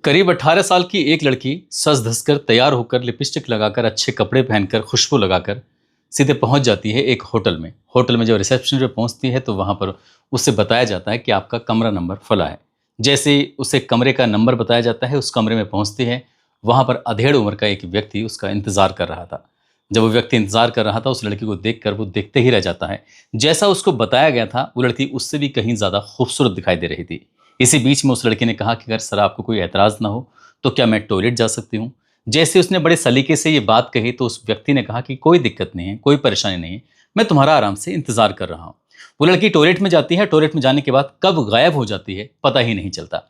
करीब 18 साल की एक लड़की सज धस कर तैयार होकर लिपस्टिक लगाकर अच्छे कपड़े पहनकर खुशबू लगाकर सीधे पहुंच जाती है एक होटल में। होटल में जब रिसेप्शन पे पहुंचती है तो वहां पर उसे बताया जाता है कि आपका कमरा नंबर फला है। जैसे ही उसे कमरे का नंबर बताया जाता है, उस कमरे में पहुंचती है। वहां पर अधेड़ उम्र का एक व्यक्ति उसका इंतजार कर रहा था। जब वो व्यक्ति इंतजार कर रहा था, उस लड़की को देखकर वो देखते ही रह जाता है। जैसा उसको बताया गया था, वो लड़की उससे भी कहीं ज्यादा खूबसूरत दिखाई दे रही थी। इसी बीच में उस लड़की ने कहा कि अगर सर आपको कोई ऐतराज़ ना हो तो क्या मैं टॉयलेट जा सकती हूँ? जैसे उसने बड़े सलीके से ये बात कही तो उस व्यक्ति ने कहा कि कोई दिक्कत नहीं है, कोई परेशानी नहीं है, मैं तुम्हारा आराम से इंतज़ार कर रहा हूँ। वो लड़की टॉयलेट में जाती है, टॉयलेट में जाने के बाद कब गायब हो जाती है पता ही नहीं चलता।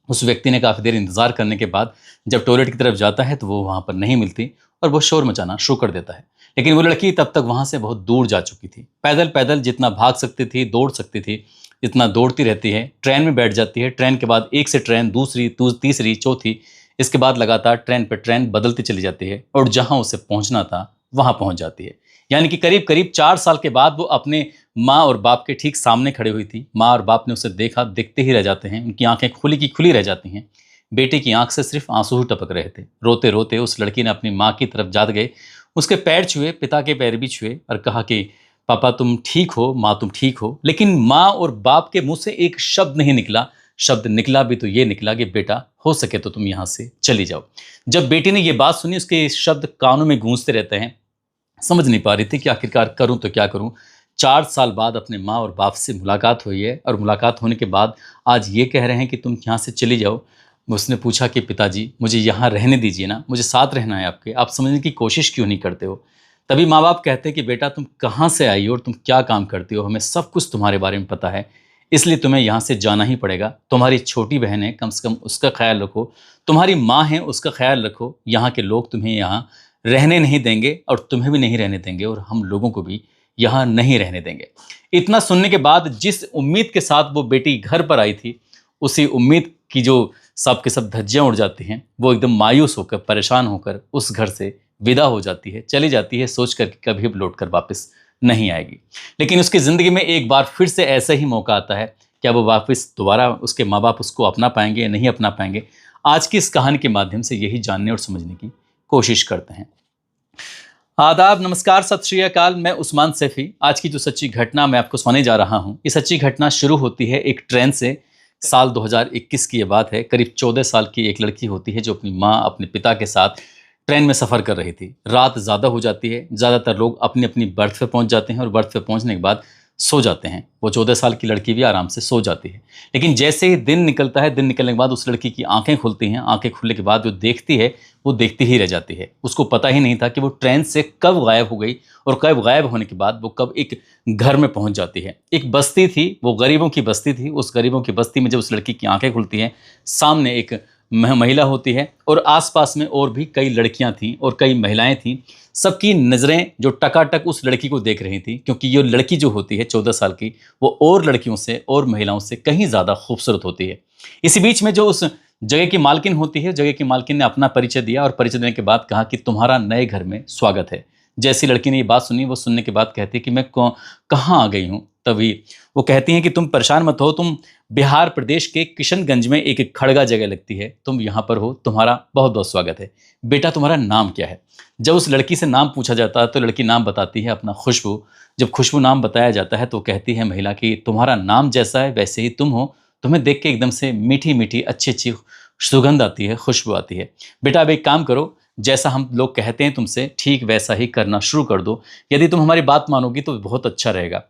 उस व्यक्ति ने काफ़ी देर इंतज़ार करने के बाद जब टॉयलेट की तरफ जाता है तो वो वहाँ पर नहीं मिलती और वो शोर मचाना शुरू कर देता है। लेकिन वो लड़की तब तक वहाँ से बहुत दूर जा चुकी थी। पैदल पैदल जितना भाग सकती थी, दौड़ सकती थी, इतना दौड़ती रहती है। ट्रेन में बैठ जाती है, ट्रेन के बाद एक से ट्रेन दूसरी, तीसरी, चौथी, इसके बाद लगातार ट्रेन पे ट्रेन बदलती चली जाती है और जहाँ उसे पहुँचना था वहाँ पहुँच जाती है। यानी कि करीब करीब 4 साल के बाद वो अपने माँ और बाप के ठीक सामने खड़ी हुई थी। माँ और बाप ने उसे देखा, देखते ही रह जाते हैं, उनकी आंखें खुली की खुली रह जाती हैं। बेटे की आंख से सिर्फ आंसू ही टपक रहे थे। रोते रोते उस लड़की ने अपनी माँ की तरफ जाते गए, उसके पैर छुए, पिता के पैर भी छुए और कहा कि पापा तुम ठीक हो, माँ तुम ठीक हो। लेकिन माँ और बाप के मुंह से एक शब्द नहीं निकला। शब्द निकला भी तो ये निकला कि बेटा हो सके तो तुम यहाँ से चली जाओ। जब बेटी ने ये बात सुनी, उसके शब्द कानों में गूंजते रहते हैं। समझ नहीं पा रही थी कि आखिरकार करूं तो क्या करूं। 4 साल बाद अपने माँ और बाप से मुलाकात हुई है और मुलाकात होने के बाद आज ये कह रहे हैं कि तुम यहाँ से चली जाओ। उसने पूछा कि पिताजी मुझे यहाँ रहने दीजिए ना, मुझे साथ रहना है आपके, आप समझने की कोशिश क्यों नहीं करते हो? तभी माँ बाप कहते हैं कि बेटा तुम कहाँ से आई हो और तुम क्या काम करती हो, हमें सब कुछ तुम्हारे बारे में पता है, इसलिए तुम्हें यहाँ से जाना ही पड़ेगा। तुम्हारी छोटी बहन है, कम से कम उसका ख्याल रखो। तुम्हारी माँ है, उसका ख्याल रखो। यहाँ के लोग तुम्हें यहाँ रहने नहीं देंगे और तुम्हें भी नहीं रहने देंगे और हम लोगों को भी यहाँ नहीं रहने देंगे। इतना सुनने के बाद जिस उम्मीद के साथ वो बेटी घर पर आई थी, उसी उम्मीद की जो सब के सब धज्जियां उड़ जाती हैं, वो एकदम मायूस होकर, परेशान होकर उस घर से विदा हो जाती है, चली जाती है, सोच कर कि कभी भी लौट कर वापस नहीं आएगी। लेकिन उसकी ज़िंदगी में एक बार फिर से ऐसा ही मौका आता है। क्या वो वापस दोबारा उसके माँ बाप उसको अपना पाएंगे या नहीं अपना पाएंगे? आज की इस कहानी के माध्यम से यही जानने और समझने की कोशिश करते हैं। आदाब, नमस्कार, सत श्री अकाल। मैं उस्मान सैफी। आज की जो सच्ची घटना मैं आपको सुनाने जा रहा हूँ, ये सच्ची घटना शुरू होती है एक ट्रेन से। साल 2021 की ये बात है। करीब 14 साल की एक लड़की होती है जो अपनी माँ, अपने पिता के साथ ट्रेन में सफ़र कर रही थी। रात ज़्यादा हो जाती है, ज़्यादातर लोग अपनी अपनी बर्थ पे पहुँच जाते हैं और बर्थ पे पहुँचने के बाद सो जाते हैं। वो 14 साल की लड़की भी आराम से सो जाती है। लेकिन जैसे ही दिन निकलता है, दिन निकलने के बाद उस लड़की की आंखें खुलती हैं। आंखें खुलने के बाद जो देखती है वो देखती ही रह जाती है। उसको पता ही नहीं था कि वो ट्रेन से कब गायब हो गई और कब गायब होने के बाद वो कब एक घर में पहुंच जाती है। एक बस्ती थी, वो गरीबों की बस्ती थी। उस गरीबों की बस्ती में जब उस लड़की की आंखें खुलती हैं, सामने एक महिला होती है और आसपास में और भी कई लड़कियां थीं और कई महिलाएं थीं। सबकी नज़रें जो टकाटक उस लड़की को देख रही थी, क्योंकि ये लड़की जो होती है 14 साल की, वो और लड़कियों से और महिलाओं से कहीं ज़्यादा खूबसूरत होती है। इसी बीच में जो उस जगह की मालकिन होती है, जगह की मालकिन ने अपना परिचय दिया और परिचय देने के बाद कहा कि तुम्हारा नए घर में स्वागत है। जैसी लड़की ने ये बात सुनी, वो सुनने के बाद कहती है कि मैं कहाँ आ गई हूँ। तभी वो कहती हैं कि तुम परेशान मत हो, तुम बिहार प्रदेश के किशनगंज में एक खड़गा जगह लगती है, तुम यहाँ पर हो, तुम्हारा बहुत बहुत स्वागत है। बेटा तुम्हारा नाम क्या है? जब उस लड़की से नाम पूछा जाता है तो लड़की नाम बताती है अपना, खुशबू। जब खुशबू नाम बताया जाता है तो कहती है महिला कि तुम्हारा नाम जैसा है वैसे ही तुम हो, तुम्हें देख के एकदम से मीठी मीठी अच्छी अच्छी सुगंध आती है, खुशबू आती है। बेटा अब एक काम करो, जैसा हम लोग कहते हैं तुमसे ठीक वैसा ही करना शुरू कर दो। यदि तुम हमारी बात मानोगी तो बहुत अच्छा रहेगा।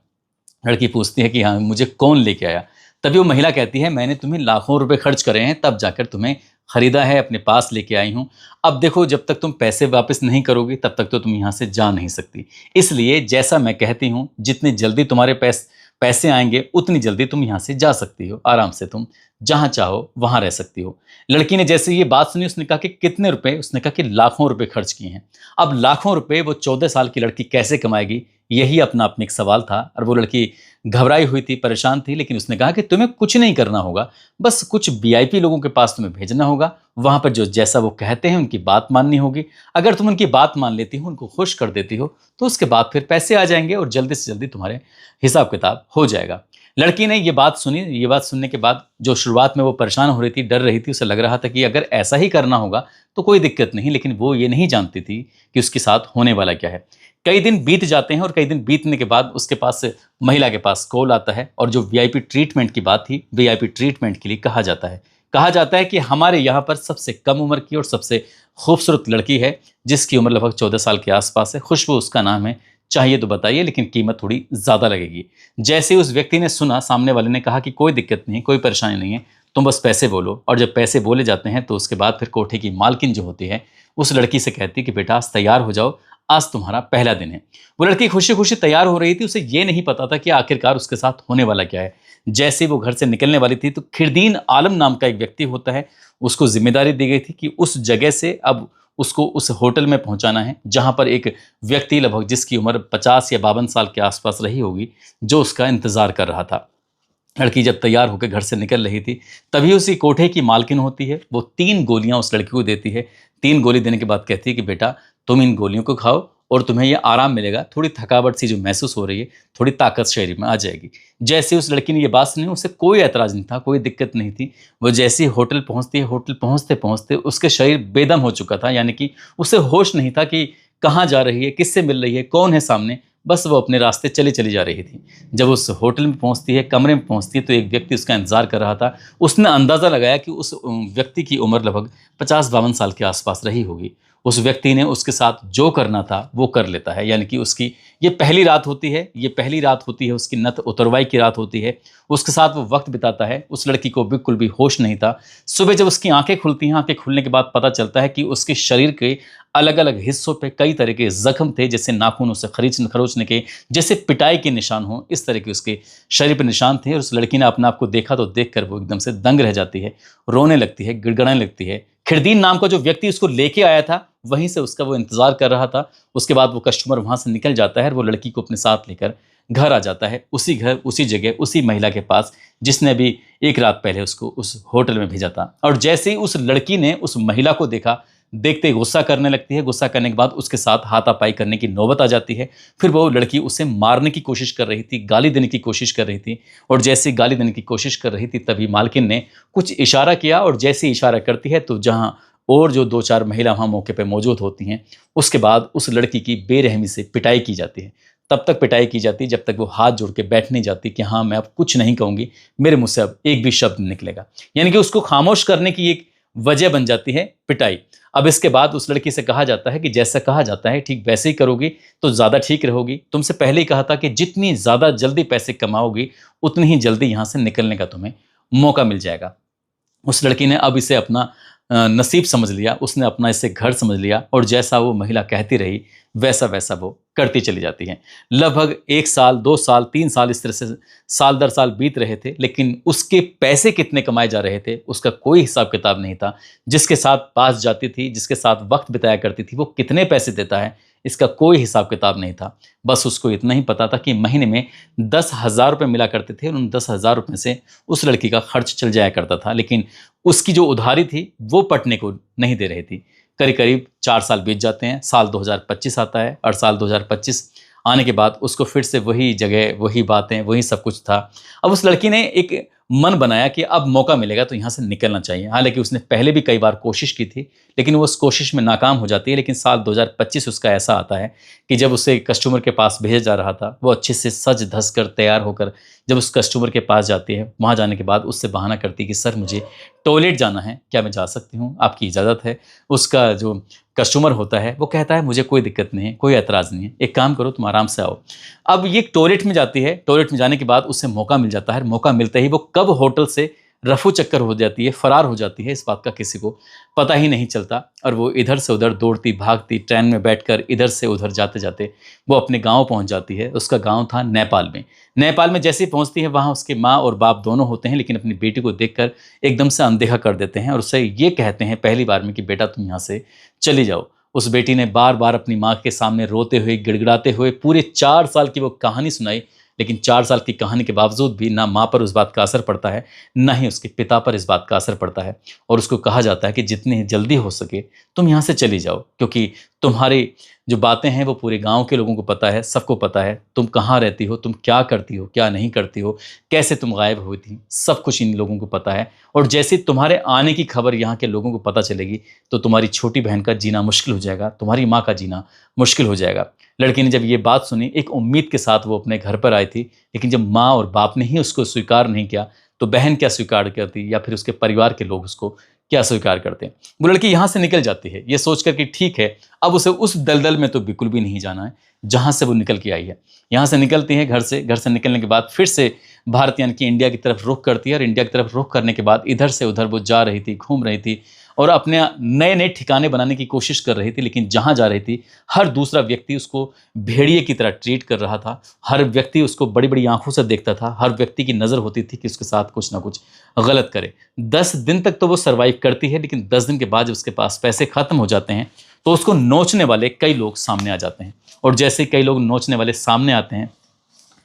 लड़की पूछती है कि हाँ, मुझे कौन लेके आया? तभी वो महिला कहती है मैंने तुम्हें लाखों रुपए खर्च करे हैं, तब जाकर तुम्हें खरीदा है, अपने पास लेके आई हूँ। अब देखो, जब तक तुम पैसे वापस नहीं करोगी तब तक तो तुम यहाँ से जा नहीं सकती। इसलिए जैसा मैं कहती हूँ, जितनी जल्दी तुम्हारे पैसे आएंगे उतनी जल्दी तुम यहाँ से जा सकती हो। आराम से तुम जहाँ चाहो वहाँ रह सकती हो। लड़की ने जैसे ये बात सुनी, उसने कहा कि कितने रुपए? उसने कहा कि लाखों रुपए खर्च किए हैं। अब लाखों रुपए वो 14 साल की लड़की कैसे कमाएगी, यही अपना आप में एक सवाल था। और वो लड़की घबराई हुई थी, परेशान थी। लेकिन उसने कहा कि तुम्हें कुछ नहीं करना होगा, बस कुछ वीआईपी लोगों के पास तुम्हें भेजना होगा। वहाँ पर जो जैसा वो कहते हैं उनकी बात माननी होगी। अगर तुम उनकी बात मान लेती हो, उनको खुश कर देती हो, तो उसके बाद फिर पैसे आ जाएंगे और जल्दी से जल्दी तुम्हारे हिसाब किताब हो जाएगा। लड़की ने ये बात सुनी। ये बात सुनने के बाद जो शुरुआत में वो परेशान हो रही थी, डर रही थी, उसे लग रहा था कि अगर ऐसा ही करना होगा तो कोई दिक्कत नहीं, लेकिन वो ये नहीं जानती थी कि उसके साथ होने वाला क्या है। कई दिन बीत जाते हैं और कई दिन बीतने के बाद उसके पास महिला के पास कॉल आता है और जो वीआईपी ट्रीटमेंट की बात थी, वीआईपी ट्रीटमेंट के लिए कहा जाता है कि हमारे यहाँ पर सबसे कम उम्र की और सबसे खूबसूरत लड़की है, जिसकी उम्र लगभग 14 साल के आसपास है। खुशबू उसका नाम है, चाहिए तो बताइए, लेकिन कीमत थोड़ी ज़्यादा लगेगी। जैसे ही उस व्यक्ति ने सुना, सामने वाले ने कहा कि कोई दिक्कत नहीं, कोई परेशानी नहीं है, तुम बस पैसे बोलो। और जब पैसे बोले जाते हैं तो उसके बाद फिर कोठे की मालकिन जो होती है उस लड़की से कहती कि बेटा आज तैयार हो जाओ, आज तुम्हारा पहला दिन है। वो लड़की खुशी खुशी तैयार हो रही थी। उसे ये नहीं पता था कि आखिरकार उसके साथ होने वाला क्या है। जैसे ही वो घर से निकलने वाली थी तो खिरदीन आलम नाम का एक व्यक्ति होता है, उसको जिम्मेदारी दी गई थी कि उस जगह से अब उसको उस होटल में पहुंचाना है जहां पर एक व्यक्ति लगभग जिसकी उम्र 50 या 52 साल के आसपास रही होगी, जो उसका इंतजार कर रहा था। लड़की जब तैयार होकर घर से निकल रही थी, तभी उसी कोठे की मालकिन होती है, वो 3 गोलियां उस लड़की को देती है। 3 गोली देने के बाद कहती है कि बेटा तुम इन गोलियों को खाओ और तुम्हें ये आराम मिलेगा, थोड़ी थकावट सी जो महसूस हो रही है, थोड़ी ताकत शरीर में आ जाएगी। जैसे उस लड़की ने ये बात सुनी, उसे कोई ऐतराज नहीं था, कोई दिक्कत नहीं थी। वो जैसे ही होटल पहुंचती है, होटल पहुंचते पहुंचते उसके शरीर बेदम हो चुका था, यानी कि उसे होश नहीं था कि कहाँ जा रही है, किससे मिल रही है, कौन है सामने। बस वो अपने रास्ते चली चली जा रही थी। जब उस होटल में पहुंचती है, कमरे में पहुंचती है, तो एक व्यक्ति उसका इंतजार कर रहा था। उसने अंदाज़ा लगाया कि उस व्यक्ति की उम्र लगभग 50-52 साल के आसपास रही होगी। उस व्यक्ति ने उसके साथ जो करना था वो कर लेता है, यानी कि उसकी ये पहली रात होती है, ये पहली रात होती है, उसकी नत उतरवाई की रात होती है। उसके साथ वो वक्त बिताता है। उस लड़की को बिल्कुल भी होश नहीं था। सुबह जब उसकी आंखें खुलती हैं, आंखें खुलने के बाद पता चलता है कि उसके शरीर के अलग अलग हिस्सों पे कई तरह के जख्म थे, जैसे नाखूनों से खरोचने के, जैसे पिटाई के निशान हों, इस तरह के उसके शरीर पर निशान थे। और उस लड़की ने अपने आप को देखा तो देखकर वो एकदम से दंग रह जाती है, रोने लगती है, गिड़गिड़ाने लगती है। खिरदीन नाम का जो व्यक्ति उसको लेके आया था, वहीं से उसका वो इंतजार कर रहा था। उसके बाद वो कस्टमर वहां से निकल जाता है और वो लड़की को अपने साथ लेकर घर आ जाता है, उसी घर, उसी जगह, उसी महिला के पास जिसने अभी एक रात पहले उसको उस होटल में भेजा था। और जैसे ही उस लड़की ने उस महिला को देखा, देखते ही गुस्सा करने लगती है। गुस्सा करने के बाद उसके साथ हाथापाई करने की नौबत आ जाती है। फिर वो लड़की उसे मारने की कोशिश कर रही थी, गाली देने की कोशिश कर रही थी। और जैसे गाली देने की कोशिश कर रही थी, तभी मालकिन ने कुछ इशारा किया, और जैसे ही इशारा करती है तो जहाँ और जो 2-4 महिला वहाँ मौके पे मौजूद होती हैं, उसके बाद उस लड़की की बेरहमी से पिटाई की जाती है। तब तक पिटाई की जाती है जब तक वो हाथ जोड़ के बैठ नहीं जाती कि हाँ मैं अब कुछ नहीं कहूँगी, मेरे मुँह से अब एक भी शब्द नहीं निकलेगा। यानी कि उसको खामोश करने की एक वजह बन जाती है पिटाई। अब इसके बाद उस लड़की से कहा जाता है कि जैसा कहा जाता है ठीक वैसे ही करोगी तो ज़्यादा ठीक रहोगी। तुमसे पहले ही कहा था कि जितनी ज़्यादा जल्दी पैसे कमाओगी, उतनी ही जल्दी यहाँ से निकलने का तुम्हें मौका मिल जाएगा। उस लड़की ने अब इसे अपना नसीब समझ लिया, उसने अपना इसे घर समझ लिया, और जैसा वो महिला कहती रही वैसा वैसा वो करती चली जाती है। लगभग 1 साल, 2 साल, 3 साल, इस तरह से साल दर साल बीत रहे थे, लेकिन उसके पैसे कितने कमाए जा रहे थे उसका कोई हिसाब किताब नहीं था। जिसके साथ पास जाती थी, जिसके साथ वक्त बिताया करती थी, वो कितने पैसे देता है इसका कोई हिसाब किताब नहीं था। बस उसको इतना ही पता था कि महीने में 10,000 रुपये मिला करते थे, और उन 10,000 रुपये से उस लड़की का खर्च चल जाया करता था। लेकिन उसकी जो उधारी थी वो पटने को नहीं दे रही थी। करीब करीब 4 साल बीत जाते हैं, साल 2025 आता है, और साल 2025 आने के बाद उसको फिर से वही जगह, वही बातें, वही सब कुछ था। अब उस लड़की ने एक मन बनाया कि अब मौका मिलेगा तो यहाँ से निकलना चाहिए। हालांकि उसने पहले भी कई बार कोशिश की थी, लेकिन वो उस कोशिश में नाकाम हो जाती है। लेकिन साल 2025 उसका ऐसा आता है कि जब उसे कस्टमर के पास भेजा जा रहा था, वो अच्छे से सज धस कर तैयार होकर जब उस कस्टमर के पास जाती है, वहाँ जाने के बाद उससे बहाना करती है कि सर मुझे टॉयलेट जाना है, क्या मैं जा सकती हूँ, आपकी इजाज़त है। उसका जो कस्टमर होता है वो कहता है मुझे कोई दिक्कत नहीं है, कोई ऐतराज़ नहीं है, एक काम करो तुम आराम से आओ। अब ये टॉयलेट में जाती है। टॉयलेट में जाने के बाद उसे मौका मिल जाता है। मौका मिलते ही वो कब होटल से रफू चक्कर हो जाती है, फरार हो जाती है, इस बात का किसी को पता ही नहीं चलता। और वो इधर से उधर दौड़ती भागती, ट्रेन में बैठकर इधर से उधर जाते जाते वो अपने गांव पहुंच जाती है। उसका गांव था नेपाल में। नेपाल में जैसे ही पहुंचती है, वहाँ उसके माँ और बाप दोनों होते हैं, लेकिन अपनी बेटी को देखकर एकदम से अनदेखा कर देते हैं और उससे ये कहते हैं पहली बार में कि बेटा तुम यहाँ से चली जाओ। उस बेटी ने बार बार अपनी माँ के सामने रोते हुए, गिड़गिड़ाते हुए पूरे 4 साल की वो कहानी सुनाई। लेकिन 4 साल की कहानी के बावजूद भी ना माँ पर उस बात का असर पड़ता है, ना ही उसके पिता पर इस बात का असर पड़ता है। और उसको कहा जाता है कि जितनी जल्दी हो सके तुम यहाँ से चली जाओ, क्योंकि तुम्हारी जो बातें हैं वो पूरे गांव के लोगों को पता है, सबको पता है। तुम कहाँ रहती हो, तुम क्या करती हो, क्या नहीं करती हो, कैसे तुम गायब हुई थी, सब कुछ इन लोगों को पता है। और जैसे तुम्हारे आने की खबर यहाँ के लोगों को पता चलेगी तो तुम्हारी छोटी बहन का जीना मुश्किल हो जाएगा, तुम्हारी माँ का जीना मुश्किल हो जाएगा। लड़की ने जब ये बात सुनी, एक उम्मीद के साथ वो अपने घर पर आई थी, लेकिन जब माँ और बाप ने ही उसको स्वीकार नहीं किया तो बहन क्या स्वीकार करती, या फिर उसके परिवार के लोग उसको क्या स्वीकार करते हैं। वो लड़की यहाँ से निकल जाती है ये सोचकर कि ठीक है, अब उसे उस दलदल में तो बिल्कुल भी नहीं जाना है जहाँ से वो निकल के आई है। यहाँ से निकलती है घर से निकलने के बाद फिर से भारत यानी कि इंडिया की तरफ रुख करती है, और इंडिया की तरफ रुख करने के बाद इधर से उधर वो जा रही थी, घूम रही थी और अपने नए नए ठिकाने बनाने की कोशिश कर रही थी। लेकिन जहाँ जा रही थी हर दूसरा व्यक्ति उसको भेड़िए की तरह ट्रीट कर रहा था, हर व्यक्ति उसको बड़ी बड़ी आंखों से देखता था, हर व्यक्ति की नज़र होती थी कि उसके साथ कुछ ना कुछ गलत करे। 10 दिन तक तो वो सर्वाइव करती है, लेकिन 10 दिन के बाद जब उसके पास पैसे खत्म हो जाते हैं तो उसको नोचने वाले कई लोग सामने आ जाते हैं। और जैसे ही कई लोग नोचने वाले सामने आते हैं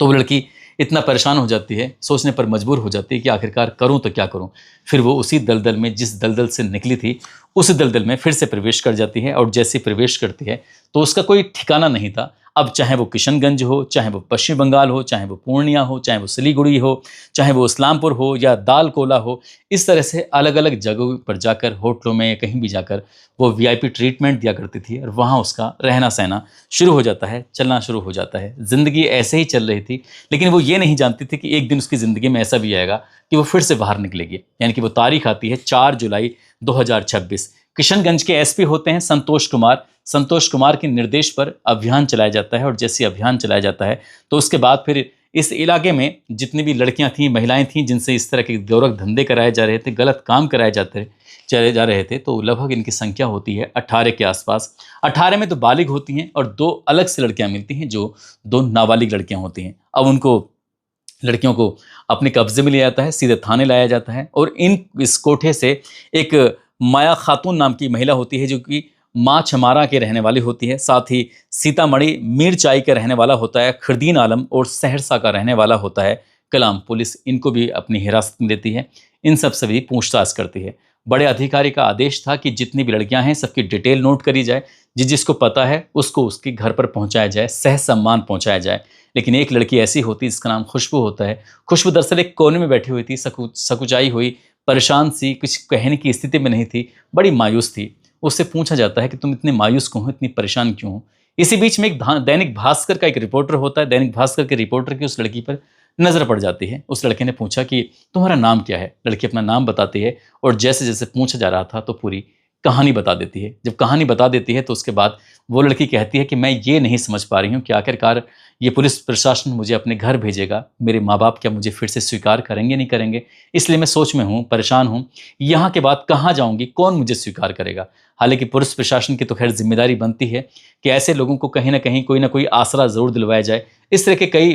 तो वो लड़की इतना परेशान हो जाती है, सोचने पर मजबूर हो जाती है कि आखिरकार करूं तो क्या करूं। फिर वो उसी दलदल में, जिस दलदल से निकली थी उस दलदल में फिर से प्रवेश कर जाती है। और जैसे प्रवेश करती है तो उसका कोई ठिकाना नहीं था। अब चाहे वो किशनगंज हो, चाहे वो पश्चिम बंगाल हो, चाहे वो पूर्णिया हो, चाहे वो सिलीगुड़ी हो, चाहे वो इस्लामपुर हो या दालकोला हो, इस तरह से अलग अलग जगहों पर जाकर, होटलों में या कहीं भी जाकर वो वीआईपी ट्रीटमेंट दिया करती थी। और वहाँ उसका रहना सहना शुरू हो जाता है, चलना शुरू हो जाता है। ज़िंदगी ऐसे ही चल रही थी, लेकिन वो ये नहीं जानती थी कि एक दिन उसकी ज़िंदगी में ऐसा भी आएगा कि वो फिर से बाहर निकलेगी। यानी कि वो तारीख आती है 4 जुलाई 2026। किशनगंज के एसपी होते हैं संतोष कुमार। संतोष कुमार के निर्देश पर अभियान चलाया जाता है, और जैसे अभियान चलाया जाता है तो उसके बाद फिर इस इलाके में जितनी भी लड़कियां थीं, महिलाएं थीं, जिनसे इस तरह के गौरव धंधे कराए जा रहे थे, गलत काम कराए चले जा रहे थे, तो लगभग इनकी संख्या होती है 18 के आसपास। 18 में तो बालिग होती हैं और 2 अलग से लड़कियां मिलती हैं जो 2 नाबालिग लड़कियां होती हैं। अब उनको लड़कियों को अपने कब्जे में लिया जाता है, सीधे थाने लाया जाता है, और इस कोठे से एक माया खातून नाम की महिला होती है जो कि माँ छमारा के रहने वाली होती है, साथ ही सीतामढ़ी मीरचाई का रहने वाला होता है खरदीन आलम, और सहरसा का रहने वाला होता है कलाम। पुलिस इनको भी अपनी हिरासत में लेती है, इन सब से भी पूछताछ करती है। बड़े अधिकारी का आदेश था कि जितनी भी लड़कियां हैं सबकी डिटेल नोट करी जाए, जिसको पता है उसको उसके घर पर पहुंचाया जाए, सह सम्मान पहुंचाया जाए। लेकिन एक लड़की ऐसी होती जिसका नाम खुशबू होता है। खुशबू दरअसल एक कोने में बैठी हुई थी, सकुचाई हुई, परेशान सी, कुछ कहने की स्थिति में नहीं थी, बड़ी मायूस थी। उससे पूछा जाता है कि तुम इतने मायूस क्यों हो, इतनी परेशान क्यों हो। इसी बीच में एक दैनिक भास्कर का एक रिपोर्टर होता है। दैनिक भास्कर के रिपोर्टर की उस लड़की पर नजर पड़ जाती है। उस लड़के ने पूछा कि तुम्हारा नाम क्या है। लड़की अपना नाम बताती है, और जैसे जैसे पूछा जा रहा था तो पूरी कहानी बता देती है। जब कहानी बता देती है तो उसके बाद वो लड़की कहती है कि मैं ये नहीं समझ पा रही हूँ कि आखिरकार ये पुलिस प्रशासन मुझे अपने घर भेजेगा, मेरे माँ बाप क्या मुझे फिर से स्वीकार करेंगे नहीं करेंगे, इसलिए मैं सोच में हूँ, परेशान हूँ। यहाँ के बाद कहाँ जाऊँगी, कौन मुझे स्वीकार करेगा। हालांकि पुलिस प्रशासन की तो खैर जिम्मेदारी बनती है कि ऐसे लोगों को कहीं ना कोई आसरा ज़रूर दिलवाया जाए। इस तरह के कई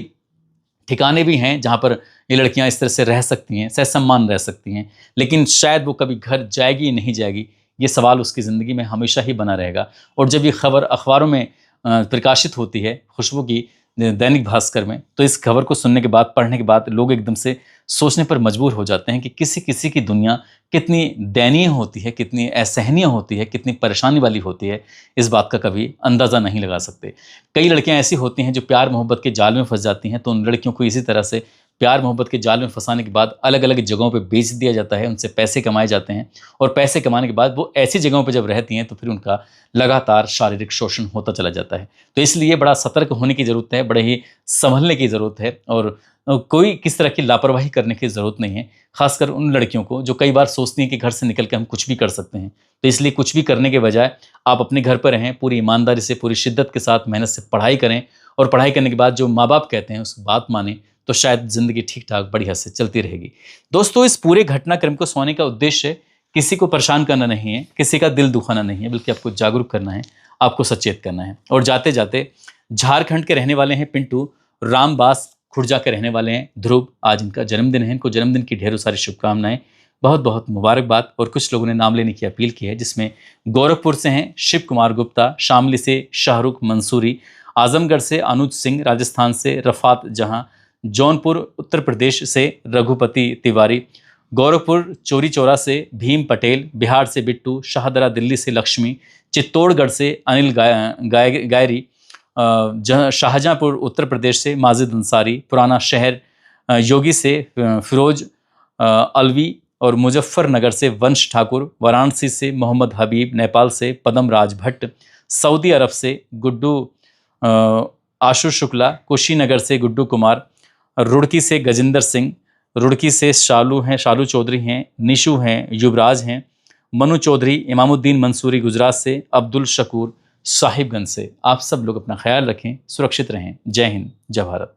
ठिकाने भी हैं जहाँ पर ये लड़कियाँ इस तरह से रह सकती हैं, सहसम्मान रह सकती हैं, लेकिन शायद वो कभी घर जाएगी नहीं जाएगी, ये सवाल उसकी ज़िंदगी में हमेशा ही बना रहेगा। और जब ये खबर अखबारों में प्रकाशित होती है खुशबू की, दैनिक भास्कर में, तो इस खबर को सुनने के बाद, पढ़ने के बाद लोग एकदम से सोचने पर मजबूर हो जाते हैं कि किसी किसी की दुनिया कितनी दयनीय होती है, कितनी असहनीय होती है, कितनी परेशानी वाली होती है। इस बात का कभी अंदाज़ा नहीं लगा सकते। कई लड़कियां ऐसी होती हैं जो प्यार मोहब्बत के जाल में फंस जाती हैं, तो उन लड़कियों को इसी तरह से प्यार मोहब्बत के जाल में फंसाने के बाद अलग अलग जगहों पे बेच दिया जाता है, उनसे पैसे कमाए जाते हैं, और पैसे कमाने के बाद वो ऐसी जगहों पे जब रहती हैं तो फिर उनका लगातार शारीरिक शोषण होता चला जाता है। तो इसलिए बड़ा सतर्क होने की ज़रूरत है, बड़े ही संभलने की ज़रूरत है, और कोई किस तरह की लापरवाही करने की ज़रूरत नहीं है, खासकर उन लड़कियों को जो कई बार सोचती हैं कि घर से निकल के हम कुछ भी कर सकते हैं। तो इसलिए कुछ भी करने के बजाय आप अपने घर पर रहें, पूरी ईमानदारी से, पूरी शिद्दत के साथ मेहनत से पढ़ाई करें, और पढ़ाई करने के बाद जो माँ बाप कहते हैं उस बात मानें, तो शायद ज़िंदगी ठीक ठाक बढ़िया से चलती रहेगी। दोस्तों, इस पूरे घटनाक्रम को सुनाने का उद्देश्य किसी को परेशान करना नहीं है, किसी का दिल दुखाना नहीं है, बल्कि आपको जागरूक करना है, आपको सचेत करना है। और जाते जाते झारखंड के रहने वाले हैं पिंटू, रामबास खुर्जा के रहने वाले हैं ध्रुव, आज इनका जन्मदिन है। इनको जन्मदिन की ढेरों सारी शुभकामनाएं, बहुत बहुत मुबारकबाद। और कुछ लोगों ने नाम लेने की अपील की है, जिसमें गोरखपुर से हैं शिव कुमार गुप्ता, शामली से शाहरुख मंसूरी, आजमगढ़ से अनुज सिंह, राजस्थान से रफात जहां, जौनपुर उत्तर प्रदेश से रघुपति तिवारी, गोरखपुर चोरी चौरा से भीम पटेल, बिहार से बिट्टू, शाहदरा दिल्ली से लक्ष्मी, चित्तौड़गढ़ से अनिल गायरी, शाहजहांपुर उत्तर प्रदेश से माजिद अंसारी, पुराना शहर योगी से फिरोज अलवी और मुजफ्फरनगर से वंश ठाकुर, वाराणसी से मोहम्मद हबीब, नेपाल से पदम राज भट्ट, सऊदी अरब से गुड्डू आशु शुक्ला, कुशीनगर से गुड्डू कुमार, रुड़की से गजेंद्र सिंह, रुड़की से शालू चौधरी हैं, निशु हैं, युवराज हैं, मनु चौधरी, इमामुद्दीन मंसूरी गुजरात से, अब्दुल शकूर साहिबगंज से। आप सब लोग अपना ख्याल रखें, सुरक्षित रहें। जय हिंद, जय भारत।